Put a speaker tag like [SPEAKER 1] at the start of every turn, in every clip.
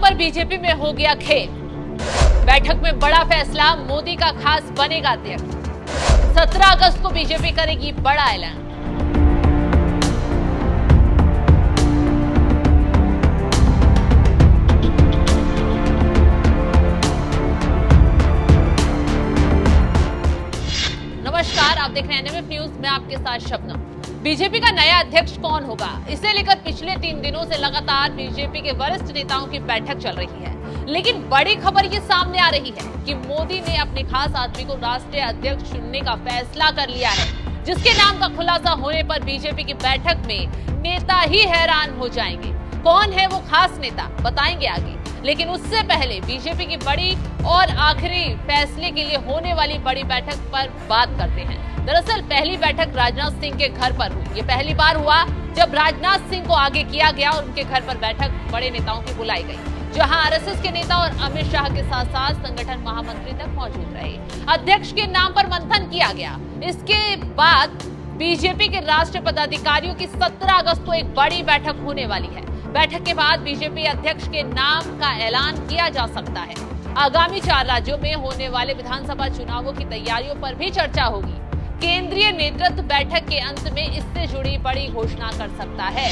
[SPEAKER 1] पर बीजेपी में हो गया खेल। बैठक में बड़ा फैसला, मोदी का खास बनेगा अध्यक्ष। 17 अगस्त को बीजेपी करेगी बड़ा ऐलान। नमस्कार, आप देख रहे हैं एनएमएफ न्यूज में आपके साथ शबनम। बीजेपी का नया अध्यक्ष कौन होगा, इसे लेकर पिछले 3 दिनों से लगातार बीजेपी के वरिष्ठ नेताओं की बैठक चल रही है। लेकिन बड़ी खबर ये सामने आ रही है कि मोदी ने अपने खास आदमी को राष्ट्रीय अध्यक्ष चुनने का फैसला कर लिया है, जिसके नाम का खुलासा होने पर बीजेपी की बैठक में नेता ही हैरान हो जाएंगे। कौन है वो खास नेता, बताएंगे आगे। लेकिन उससे पहले बीजेपी की बड़ी और आखिरी फैसले के लिए होने वाली बड़ी बैठक पर बात करते हैं। दरअसल पहली बैठक राजनाथ सिंह के घर पर हुई। ये पहली बार हुआ जब राजनाथ सिंह को आगे किया गया और उनके घर पर बैठक बड़े नेताओं की बुलाई गई, जहां आरएसएस के नेता और अमित शाह के साथ साथ संगठन महामंत्री तक मौजूद रहे। अध्यक्ष के नाम पर मंथन किया गया। इसके बाद बीजेपी के राष्ट्रीय पदाधिकारियों की 17 अगस्त को एक बड़ी बैठक होने वाली है। बैठक के बाद बीजेपी अध्यक्ष के नाम का ऐलान किया जा सकता है। आगामी 4 राज्यों में होने वाले विधानसभा चुनावों की तैयारियों पर भी चर्चा होगी। केंद्रीय नेतृत्व बैठक के अंत में इससे जुड़ी बड़ी घोषणा कर सकता है।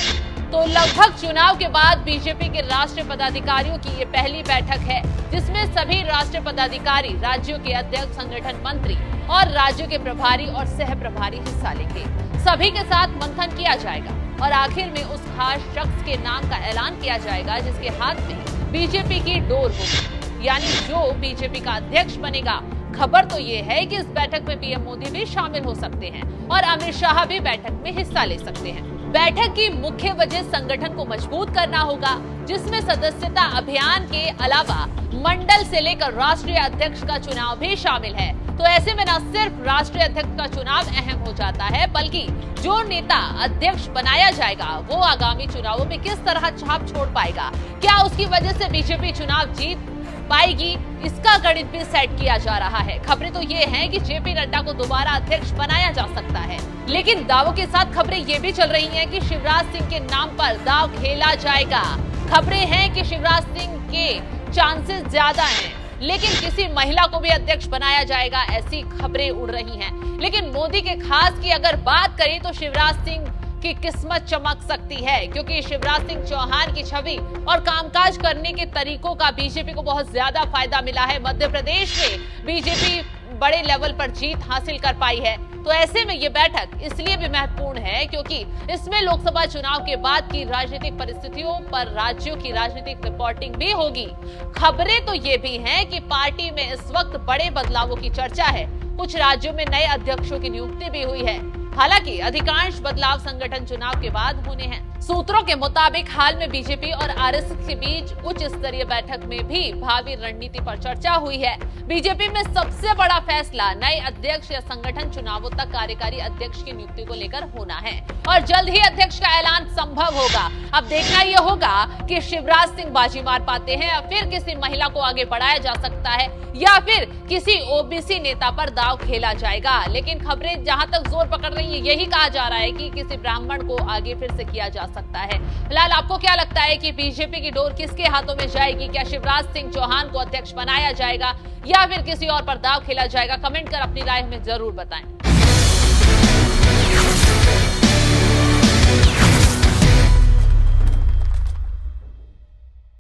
[SPEAKER 1] तो लगभग चुनाव के बाद बीजेपी के राष्ट्रीय पदाधिकारियों की ये पहली बैठक है, जिसमें सभी राष्ट्रीय पदाधिकारी, राज्यों के अध्यक्ष, संगठन मंत्री और राज्यों के प्रभारी और सह प्रभारी हिस्सा लेंगे। सभी के साथ मंथन किया जाएगा और आखिर में उस खास शख्स के नाम का ऐलान किया जाएगा जिसके हाथ में बीजेपी की डोर होगी, यानी जो बीजेपी का अध्यक्ष बनेगा। खबर तो ये है कि इस बैठक में पीएम मोदी भी शामिल हो सकते हैं और अमित शाह भी बैठक में हिस्सा ले सकते हैं। बैठक की मुख्य वजह संगठन को मजबूत करना होगा, जिसमें सदस्यता अभियान के अलावा मंडल से लेकर राष्ट्रीय अध्यक्ष का चुनाव भी शामिल है। तो ऐसे में न सिर्फ राष्ट्रीय अध्यक्ष का चुनाव अहम हो जाता है, बल्कि जो नेता अध्यक्ष बनाया जाएगा वो आगामी चुनावों में किस तरह छाप छोड़ पाएगा, क्या उसकी वजह से बीजेपी चुनाव जीत पाएगी, इसका गणित भी सेट किया जा रहा है। खबरें तो ये हैं कि जेपी नड्डा को दोबारा अध्यक्ष बनाया जा सकता है, लेकिन दावों के साथ खबरें ये भी चल रही हैं कि शिवराज सिंह के नाम पर दाव खेला जाएगा। खबरें हैं कि शिवराज सिंह के चांसेस ज्यादा हैं, लेकिन किसी महिला को भी अध्यक्ष बनाया जाएगा, ऐसी खबरें उड़ रही हैं। लेकिन मोदी के खास की अगर बात करें तो शिवराज सिंह की किस्मत चमक सकती है, क्योंकि शिवराज सिंह चौहान की छवि और कामकाज करने के तरीकों का बीजेपी को बहुत ज्यादा फायदा मिला है। मध्य प्रदेश में बीजेपी बड़े लेवल पर जीत हासिल कर पाई है। तो ऐसे में ये बैठक इसलिए भी महत्वपूर्ण है क्योंकि इसमें लोकसभा चुनाव के बाद की राजनीतिक परिस्थितियों पर राज्यों की राजनीतिक रिपोर्टिंग भी होगी। खबरें तो ये भी हैं कि पार्टी में इस वक्त बड़े बदलावों की चर्चा है। कुछ राज्यों में नए अध्यक्षों की नियुक्ति भी हुई है। हालांकि अधिकांश बदलाव संगठन चुनाव के बाद होने हैं। सूत्रों के मुताबिक हाल में बीजेपी और आरएसएस के बीच उच्च स्तरीय बैठक में भी भावी रणनीति पर चर्चा हुई है। बीजेपी में सबसे बड़ा फैसला नए अध्यक्ष या संगठन चुनावों तक कार्यकारी अध्यक्ष की नियुक्ति को लेकर होना है और जल्द ही अध्यक्ष का ऐलान संभव होगा। अब देखना यह होगा कि शिवराज सिंह बाजी मार पाते हैं या फिर किसी महिला को आगे बढ़ाया जा सकता है या फिर किसी ओबीसी नेता पर दाव खेला जाएगा। लेकिन खबरें जहां तक जोर पकड़ रही है, यही कहा जा रहा है कि किसी ब्राह्मण को आगे फिर से किया जा सकता है। फिलहाल आपको क्या लगता है कि बीजेपी की डोर किसके हाथों में जाएगी? क्या शिवराज सिंह चौहान को अध्यक्ष बनाया जाएगा या फिर किसी और पर दाव खेला जाएगा? कमेंट कर अपनी राय हमें जरूर बताएं।